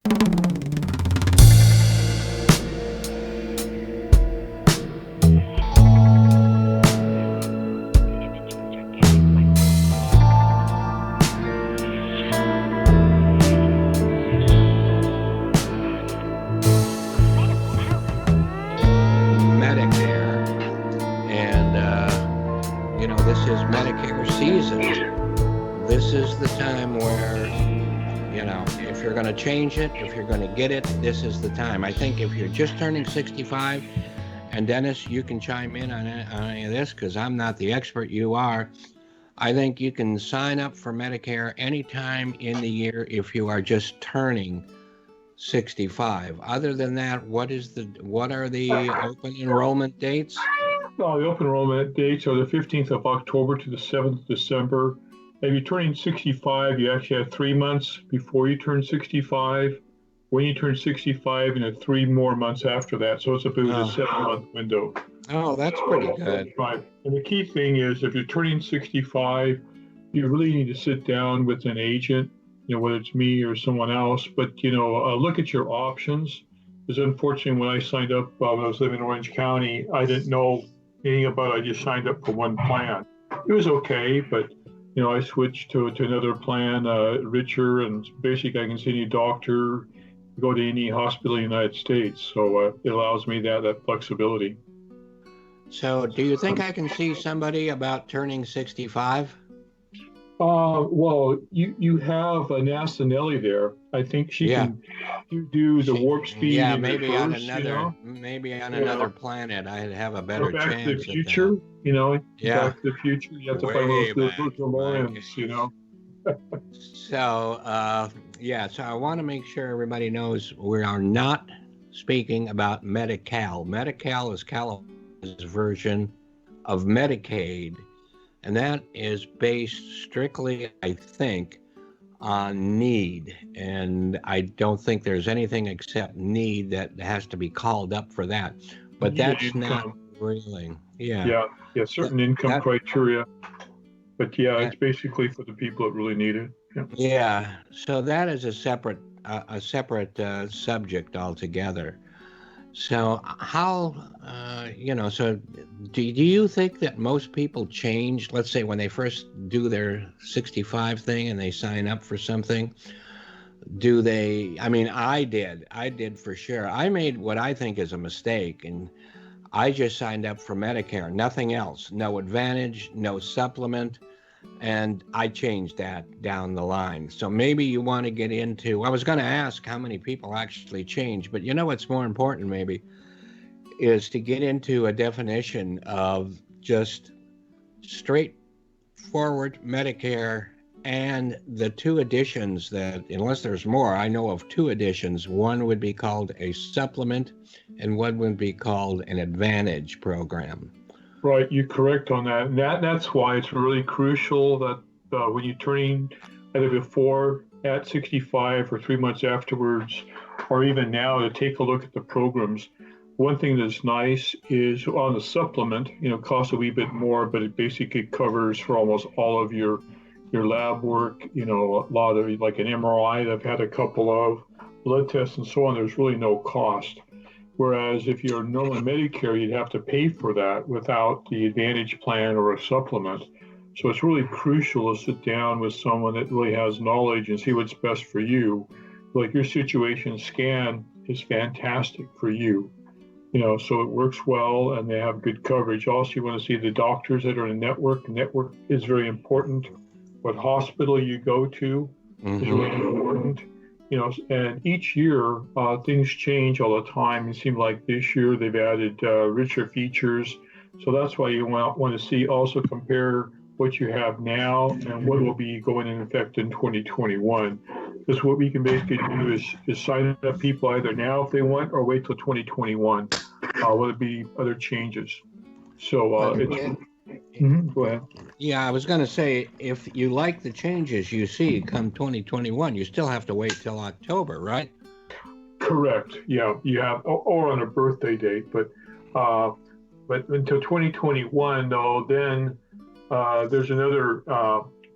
Medicare, and this is Medicare season. This is the time where, if you're going to change it, if you're going to get it, this is the time. I think if you're just turning 65, and Dennis, you can chime in on any of this because I'm not the expert, you are. I think you can sign up for Medicare anytime in the year if you are just turning 65. Other than that, what are the open enrollment dates? The open enrollment dates are the 15th of October to the 7th of December. If you're turning 65, you actually have 3 months before you turn 65. When you turn 65, and 3 more months after that. So it's about a 7-month window. Oh, that's pretty good. Right. And the key thing is if you're turning 65, you really need to sit down with an agent, whether it's me or someone else, but, look at your options. Because unfortunately, when I signed up when I was living in Orange County, I didn't know anything about it. I just signed up for one plan. It was okay, but, I switched to another plan, richer, and basically I can see any doctor, go to any hospital in the United States. So it allows me that flexibility. So do you think I can see somebody about turning 65? Well, you have Nasa Nelly there. I think she can do the warp speed. Yeah, in maybe reverse, on another planet, I'd have a better Back chance. to the future, Yeah. Back to the future. You have to Way find those back. DeLoreans, So, so I want to make sure everybody knows we are not speaking about Medi-Cal. Medi-Cal is California's version of Medicaid, and that is based strictly, I think, on need. And I don't think there's anything except need that has to be called up for that. But that's not really, Yeah, certain income criteria. But it's basically for the people that really need it. Yeah. So that is a separate subject altogether. So how, so do you think that most people change, let's say when they first do their 65 thing and they sign up for something, I did for sure. I made what I think is a mistake, and I just signed up for Medicare, nothing else, no advantage, no supplement. And I changed that down the line. So maybe you want to get into, I was going to ask how many people actually change, but what's more important maybe is to get into a definition of just straightforward Medicare and the two additions that, unless there's more, I know of two additions. One would be called a supplement and one would be called an advantage program. Right, you're correct on that. And that's why it's really crucial that when you're turning either before at 65 or 3 months afterwards, or even now, to take a look at the programs. One thing that's nice is on the supplement, costs a wee bit more, but it basically covers for almost all of your lab work, a lot of like an MRI. I've had a couple of blood tests and so on. There's really no cost. Whereas if you're normal Medicare, you'd have to pay for that without the Advantage plan or a supplement. So it's really crucial to sit down with someone that really has knowledge and see what's best for you. Like your situation scan is fantastic for you, so it works well and they have good coverage. Also, you want to see the doctors that are in the network. The network is very important. What hospital you go to is really important. And each year things change all the time. It seems like this year they've added richer features. So that's why you want to see, also compare what you have now and what will be going in effect in 2021. Because what we can basically do is sign up people either now if they want or wait till 2021. Will it be other changes? So go ahead. Yeah, I was going to say, if you like the changes you see come 2021, you still have to wait till October, right? Correct. Yeah, you have, or on a birthday date, but until 2021, though, then there's another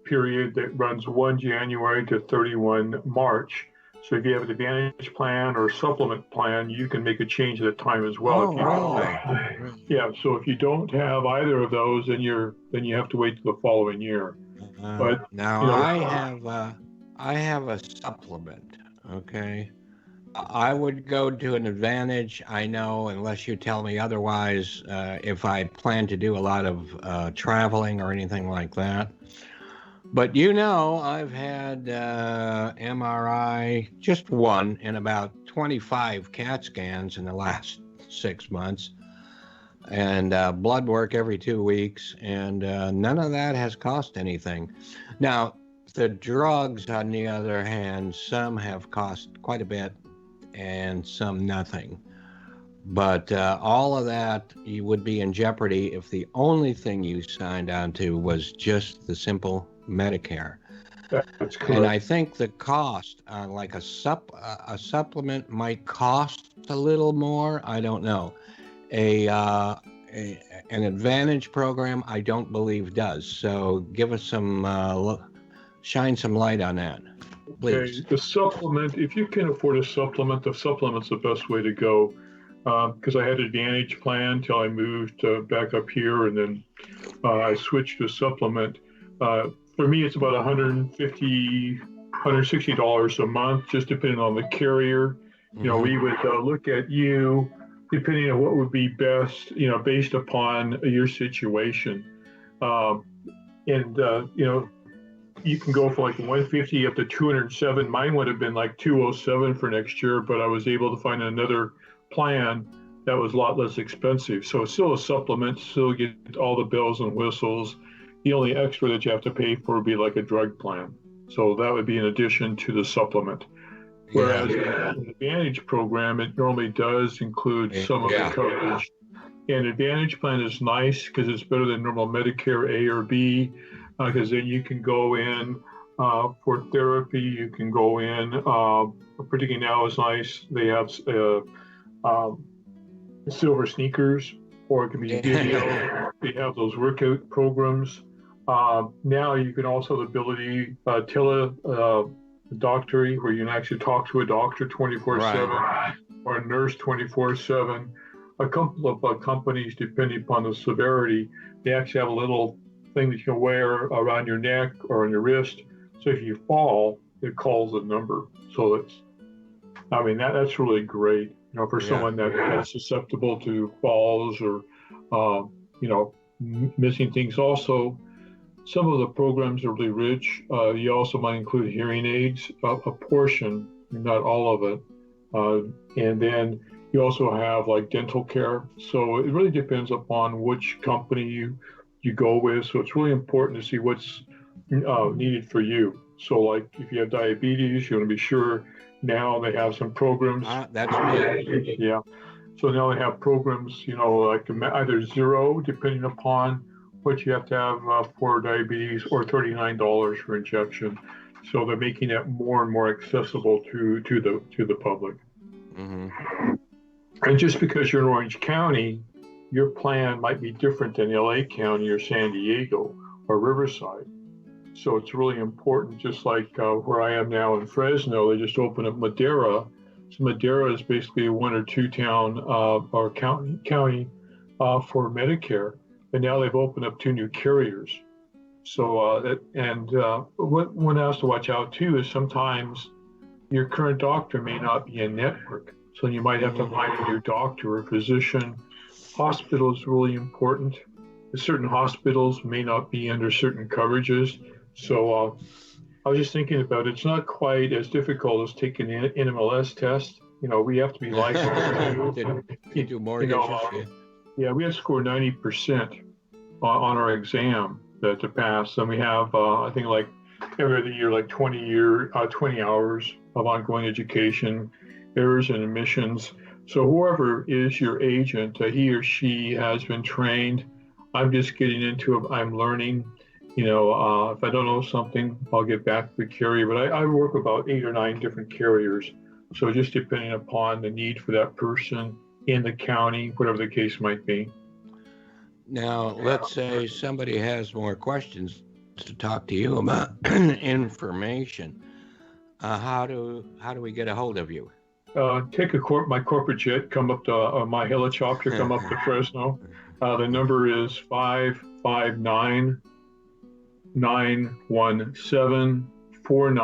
period that runs 1 January to 31 March. So if you have an Advantage plan or supplement plan, you can make a change at that time as well. Oh, really? Yeah. So if you don't have either of those, then you have to wait till the following year. But Now you know, I have a supplement. Okay. I would go to an Advantage. I know, unless you tell me otherwise, if I plan to do a lot of traveling or anything like that. But I've had MRI, just one, and about 25 CAT scans in the last 6 months, and blood work every 2 weeks, and none of that has cost anything. Now, the drugs, on the other hand, some have cost quite a bit and some nothing. But all of that, you would be in jeopardy if the only thing you signed on to was just the simple Medicare. that's correct. And I think the cost, like a supplement, might cost a little more. I don't know. An Advantage program, I don't believe does. So give us shine some light on that, please. Okay, the supplement, if you can afford a supplement, the supplement's the best way to go. Because I had Advantage plan till I moved back up here, and then I switched to a supplement. For me, it's about $150, $160 a month, just depending on the carrier. We would look at you, depending on what would be best, based upon your situation. You can go for like 150 up to 207. Mine would have been like 207 for next year, but I was able to find another plan that was a lot less expensive. So it's still a supplement, still get all the bells and whistles. The only extra that you have to pay for would be like a drug plan. So that would be in addition to the supplement. Whereas an Advantage program, it normally does include some of the coverage. And Advantage plan is nice because it's better than normal Medicare A or B, because then you can go in for therapy. You can go in, particularly now is nice. They have silver sneakers, or it can be video. They have those workout programs. Now you can also have the ability, doctoring, where you can actually talk to a doctor 24/7 or a nurse 24/7. A couple of companies, depending upon the severity, they actually have a little thing that you can wear around your neck or on your wrist. So if you fall, it calls the number. So that's really great, for someone that's susceptible to falls or, missing things. Also, some of the programs are really rich. You also might include hearing aids, a portion, not all of it. And then you also have like dental care. So it really depends upon which company you go with. So it's really important to see what's needed for you. So like if you have diabetes, you want to be sure now they have some programs. That's me. Yeah. So now they have programs, like either zero, depending upon what you have to have for diabetes, or $39 for injection. So they're making it more and more accessible to the public. Mm-hmm. And just because you're in Orange County, your plan might be different than LA County or San Diego or Riverside. So it's really important, just like where I am now in Fresno, they just opened up Madera. So Madera is basically a 1 or 2 town or county for Medicare. And now they've opened up 2 new carriers. So, what one has to watch out too is sometimes your current doctor may not be in network. So you might have to find a new doctor or physician. Hospital is really important. Certain hospitals may not be under certain coverages. So I was just thinking about it. It's not quite as difficult as taking an NMLS test. We have to be licensed. You do mortgages. Yeah, we have to score 90% on our exam to pass. And we have, I think, like every other year, like 20 hours of ongoing education, errors and omissions. So whoever is your agent, he or she has been trained. I'm just getting into it. I'm learning. If I don't know something, I'll get back to the carrier. But I work with about 8 or 9 different carriers. So just depending upon the need for that person in the county, whatever the case might be. Now, let's say somebody has more questions to talk to you about information. How do we get a hold of you? Take my corporate jet, come up to my helicopter, come up to Fresno. The number is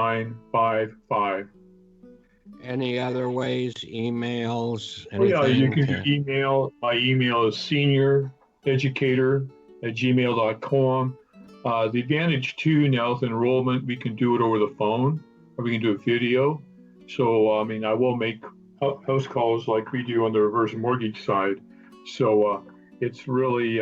559-917-4955. Any other ways, emails, Oh yeah, you anything can do to? email. My email is senioreducator@gmail.com. The advantage too now with enrollment, we can do it over the phone or we can do a video. So I mean, I will make house calls like we do on the reverse mortgage side. So it's really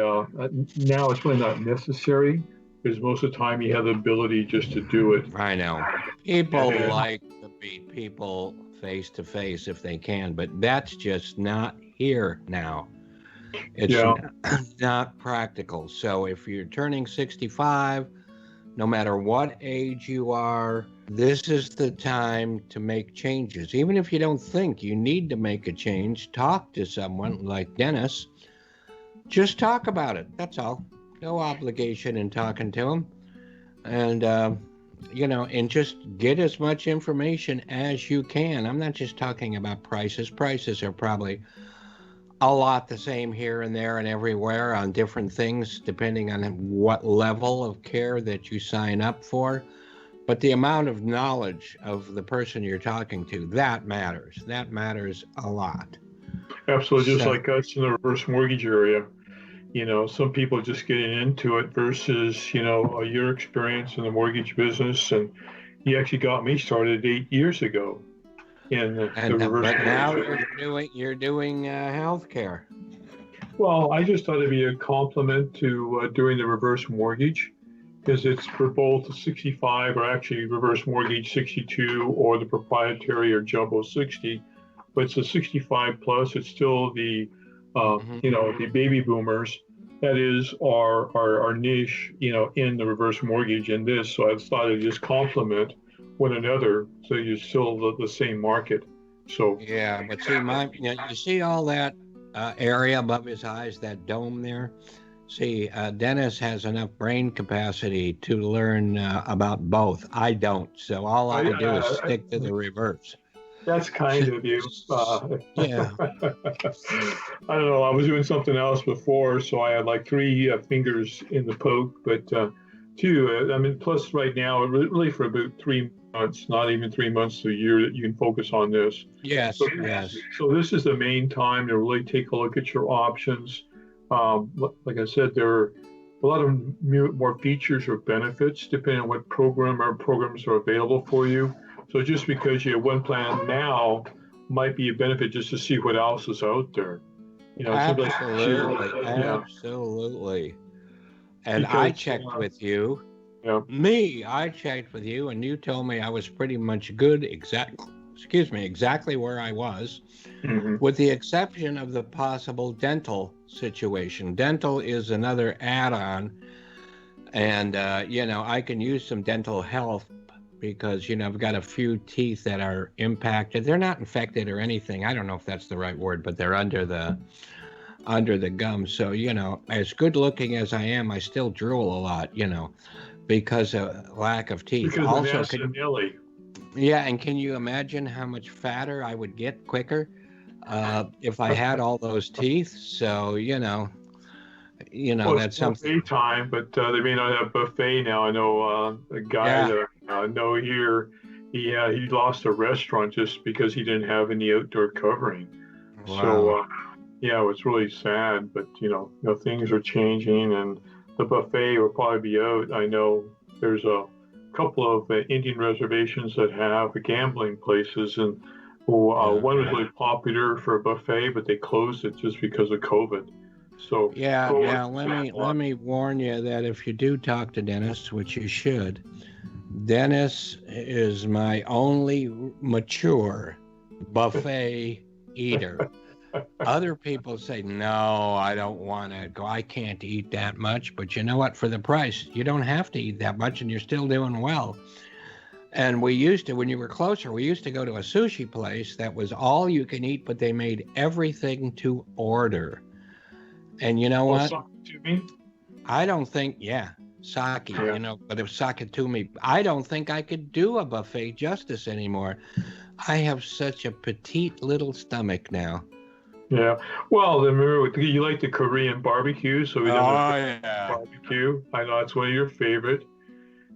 now it's really not necessary because most of the time you have the ability just to do it. I know. People And like to meet people face to face if they can, but that's just not here now. It's yeah, not practical. So if you're turning 65, no matter what age you are, this is the time to make changes. Even if you don't think you need to make a change, talk to someone like Dennis. Just talk about it. That's all. No obligation in talking to him. And, and just get as much information as you can. I'm not just talking about prices. Prices are probably a lot the same here and there and everywhere on different things, depending on what level of care that you sign up for. But the amount of knowledge of the person you're talking to, that matters. That matters a lot. absolutely. Just So, like us in the reverse mortgage area. Some people just getting into it versus, your experience in the mortgage business. And he actually got me started 8 years ago in the reverse but now mortgage. you're doing healthcare. Well, I just thought it'd be a compliment to doing the reverse mortgage because it's for both 65 or actually reverse mortgage 62 or the proprietary or jumbo 60. But it's a 65 plus. It's still Mm-hmm. the baby boomers. That is our niche, in the reverse mortgage in this. So I thought I'd just complement one another. So you're still the same market. So Yeah, but see, you see all that area above his eyes, that dome there. See, Dennis has enough brain capacity to learn about both. I don't, so all I do is I, stick to the reverse. that's kind of you. Yeah, I don't know. I was doing something else before, so I had like three fingers in the poke, but two. I mean, plus right now, really for about 3 months, not even 3 months to a year, that you can focus on this. yes, So, yes. so this is the main time to really take a look at your options. Like I said, there are a lot of more features or benefits depending on what program or programs are available for you. So just because you have one plan now might be a benefit just to see what else is out there. Something like Absolutely, yeah, absolutely. And I because checked with you. yeah, I checked with you, and you told me I was pretty much good, exactly where I was, hmm with the exception of the possible dental situation. Dental is another add-on, and I can use some dental health because I've got a few teeth that are impacted. They're not infected or anything. I don't know if that's the right word, but they're under the gum. So as good looking as I am, I still drool a lot. Because of lack of teeth. because of Also, acid Nelly. yeah, and can you imagine how much fatter I would get quicker if I had all those teeth? So Well, it's that's something. buffet time, but they may not have buffet now. I know a guy Yeah. that I know here. He lost a restaurant just because he didn't have any outdoor covering. So Wow. yeah, it's really sad. But things are changing, and the buffet will probably be out. I know there's a couple of Indian reservations that have gambling places, and Yeah. one was really popular for a buffet, but they closed it just because of COVID. So Yeah. Now let me warn you that if you do talk to Dennis, which you should, Dennis is my only mature buffet eater. Other people say, no, I don't want to go. I can't eat that much. But you know what? For the price, you don't have to eat that much and you're still doing well. And we used to, when you were closer, we used to go to a sushi place that was all you can eat, but they made everything to order. And you know oh, what? something to me. I don't think, yeah. sake, Yeah. but it was sake to me. I don't think I could do a buffet justice anymore. I have such a petite little stomach now. Yeah. Well, then remember, you like the Korean barbecue, so we done the Oh, yeah. barbecue. I know it's one of your favorite.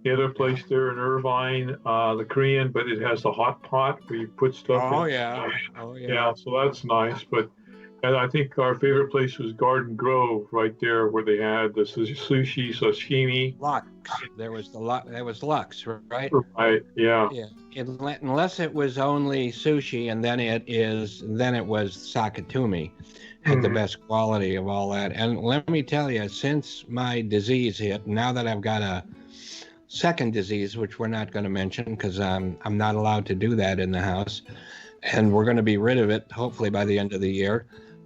The other Yeah. place there in Irvine, the Korean, but it has the hot pot where you put stuff Oh, in. yeah. Oh, yeah. Yeah, so that's nice. But and I think our favorite place was Garden Grove, right there where they had the sushi, sashimi. Lux. There was Lux, right? Right. Yeah. Yeah. Unless it was only sushi, and then it was sakatumi, had the Mhm. best quality of all that. And let me tell you, since my disease hit, now that I've got a second disease, which we're not going to mention because I'm not allowed to do that in the house, and we're going to be rid of it hopefully by the end of the year.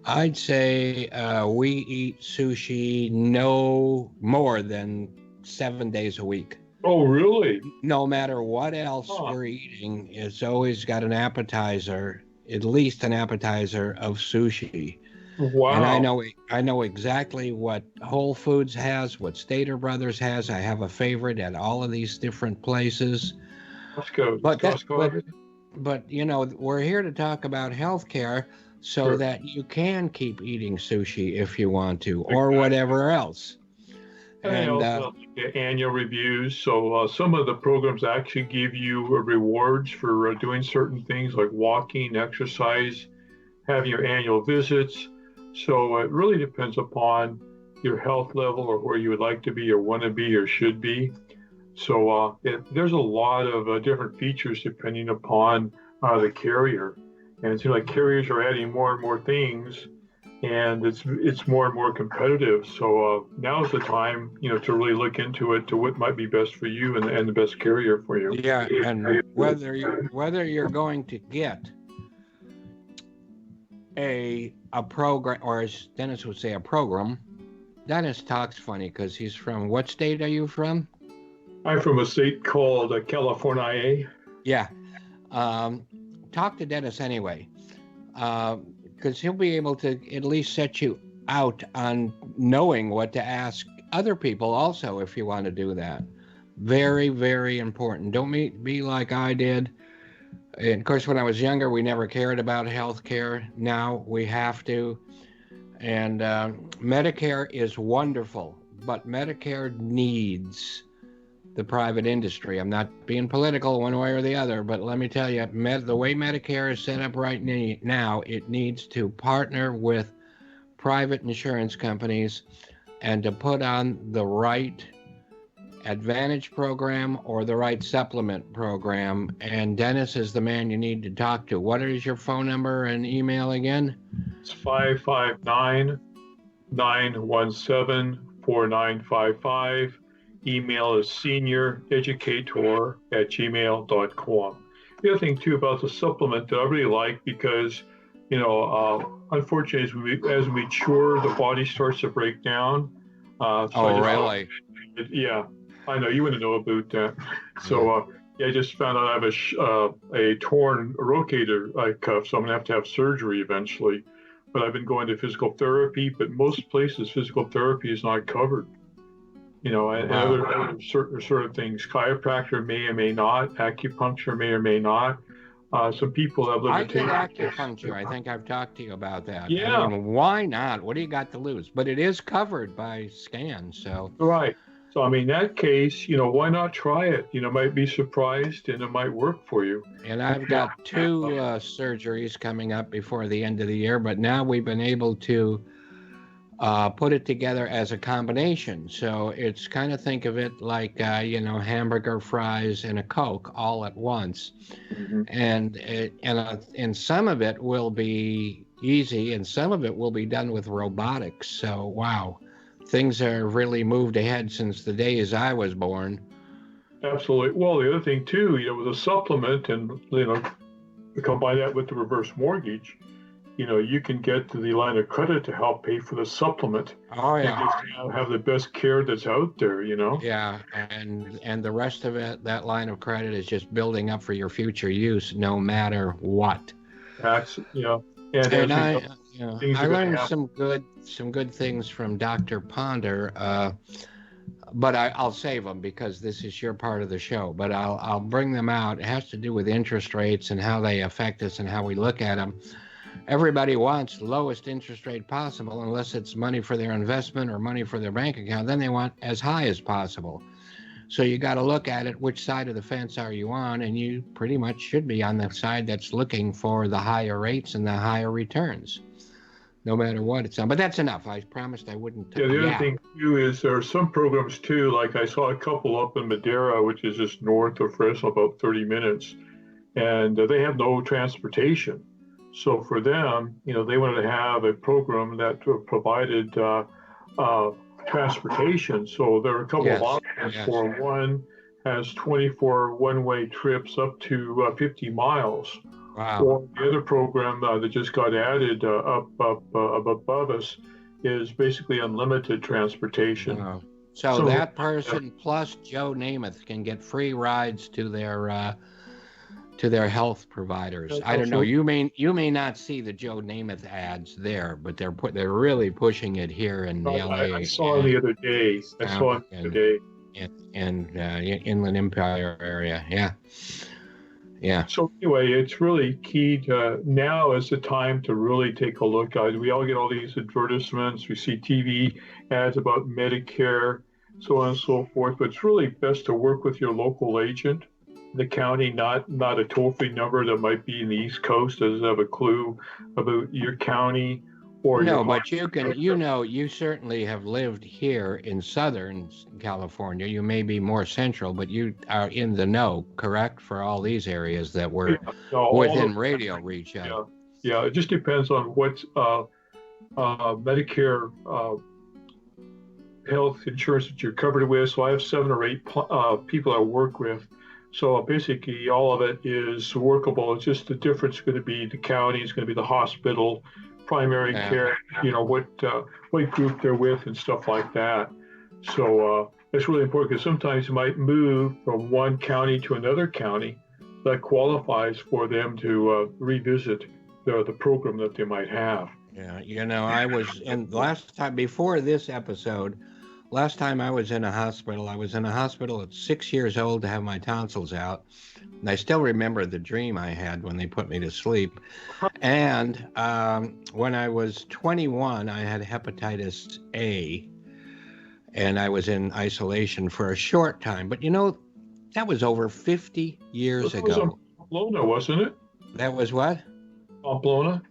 I'd say we eat sushi no more than 7 days a week. Oh, really? No matter what else Huh. we're eating, it's always got an appetizer, at least an appetizer of sushi. And Wow. I know exactly what Whole Foods has, what Stater Brothers has. I have a favorite at all of these different places. Costco. Does But that, Costco but have it? but we're here to talk about healthcare so Sure. that you can keep eating sushi if you want to, or Exactly. whatever else. And they And also get annual reviews. So some of the programs actually give you rewards for doing certain things like walking, exercise, having your annual visits. So it really depends upon your health level or where you would like to be or want to be or should be. So there's a lot of different features depending upon the carrier. And it seems like carriers are adding more and more things, and it's more and more competitive. So now's the time, to really look into it to what might be best for you and the best carrier for you. yeah, and whether you're going to get a program, or as Dennis would say, a program. Dennis talks funny because he's from what state are you from? I'm from a state called California. Yeah. Um, Talk to Dennis anyway, because he'll be able to at least set you out on knowing what to ask other people also if you want to do that. Very, very important. Don't be like I did. And of course, when I was younger, we never cared about health care. Now we have to. And Medicare is wonderful, but Medicare needs the private industry. I'm not being political one way or the other, but let me tell you, the way Medicare is set up right now, it needs to partner with private insurance companies and to put on the right Advantage program or the right supplement program. And Dennis is the man you need to talk to. What is your phone number and email again? It's 559-917-4955. Email is senioreducator@gmail.com. The other thing too about the supplement that I really like because, unfortunately as we mature, the body starts to break down. Really? Yeah, I know you want to know about that. So I just found out I have a torn rotator cuff, so I'm gonna have to have surgery eventually. But I've been going to physical therapy, but most places physical therapy is not covered. And other certain sort of things. Chiropractor may or may not. Acupuncture may or may not. Some people have I did limitations. acupuncture. I think I've talked to you about that. Yeah. I mean, why not? What do you got to lose? But it is covered by scan, so. Right. So, I mean, in that case, why not try it? Might be surprised and it might work for you. And I've got two surgeries coming up before the end of the year, but now we've been able to put it together as a combination. So it's kind of, think of it like, hamburger, fries, and a Coke all at once. Mm-hmm. And some of it will be easy and some of it will be done with robotics. So, wow, things are really moved ahead since the days I was born. Absolutely. Well, the other thing too, with a supplement and, combine that with the reverse mortgage, you can get to the line of credit to help pay for the supplement. Oh, yeah. And just have the best care that's out there, Yeah, and the rest of it, that line of credit is just building up for your future use, no matter what. That's, And I learned some good things from Dr. Ponder. but I'll save them because this is your part of the show. But I'll bring them out. It has to do with interest rates and how they affect us and how we look at them. Everybody wants the lowest interest rate possible, unless it's money for their investment or money for their bank account. Then they want as high as possible. So you got to look at it. Which side of the fence are you on? And you pretty much should be on the side that's looking for the higher rates and the higher returns, no matter what it's on. But that's enough. I promised I wouldn't. Yeah, the other thing too is there are some programs too, like I saw a couple up in Madeira, which is just north of Fresno, about 30 minutes, and they have no transportation. So for them, they wanted to have a program that provided transportation. So there are a couple of options. For one, has 24 one-way trips up to 50 miles. Wow. Or the other program that just got added up above us is basically unlimited transportation. Wow. So that person plus Joe Namath can get free rides to their health providers. I don't know. You may not see the Joe Namath ads there, but they're really pushing it here in LA. I saw it the other day. In Inland Empire area. Yeah. So anyway, it's really key to now is the time to really take a look, guys. We all get all these advertisements. We see TV ads about Medicare, so on and so forth. But it's really best to work with your local agent, the county, not a toll-free number that might be in the East Coast, doesn't have a clue about your county. No, but you certainly have lived here in Southern California. You may be more central, but you are in the know, correct, for all these areas that were within radio reach. Yeah, it just depends on what Medicare health insurance that you're covered with. So I have 7 or 8 people I work with. So basically all of it is workable. It's just the difference is going to be the county, it's going to be the hospital, primary care, what group they're with and stuff like that. So it's really important because sometimes you might move from one county to another county that qualifies for them to revisit the program that they might have. Yeah, I was before this episode, last time I was in a hospital at 6 years old to have my tonsils out. And I still remember the dream I had when they put me to sleep. And when I was 21, I had hepatitis A, and I was in isolation for a short time. But that was over 50 years ago. That was Pamplona, wasn't it? That was what? Pamplona?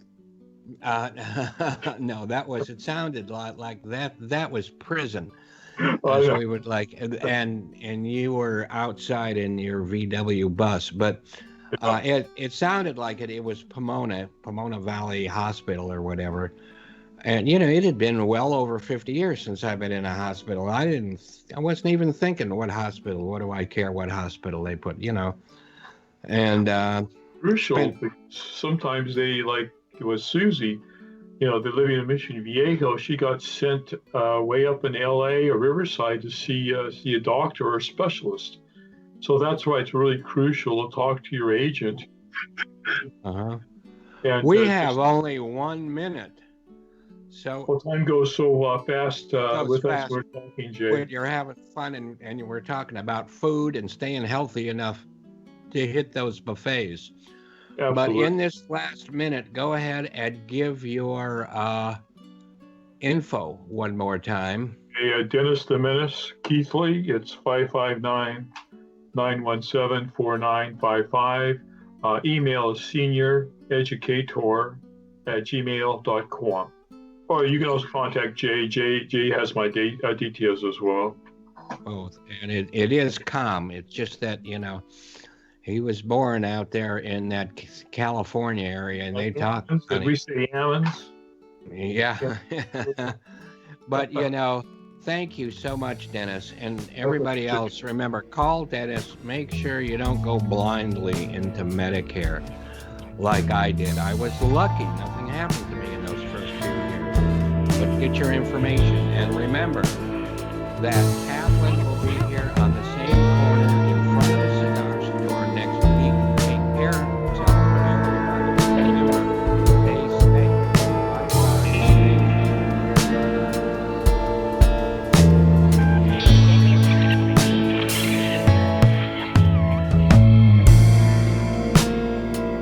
No, it sounded like that. That was prison. So we would and you were outside in your VW bus, but it sounded like it was Pomona Valley Hospital or whatever. And it had been well over 50 years since I've been in a hospital. I wasn't even thinking what do I care what hospital they put, and crucial because sometimes they it was Susie. They're living in Mission Viejo. She got sent way up in LA or Riverside to see a doctor or a specialist. So that's why it's really crucial to talk to your agent. And we have only 1 minute. So time goes so fast with us. We're talking, Jay. You're having fun, and we're talking about food and staying healthy enough to hit those buffets. Absolutely. But in this last minute, go ahead and give your info one more time. Dennis the Menace Keithley. It's 559-917-4955. Email is senioreducator@gmail.com. Or you can also contact Jay. Jay has my details as well. Both. And it is calm. It's just that, he was born out there in that California area, and they talk. Did we say Ammons? Yeah. But, thank you so much, Dennis. And everybody else, remember, call Dennis. Make sure you don't go blindly into Medicare like I did. I was lucky. Nothing happened to me in those first few years. But get your information. And remember that Kaplan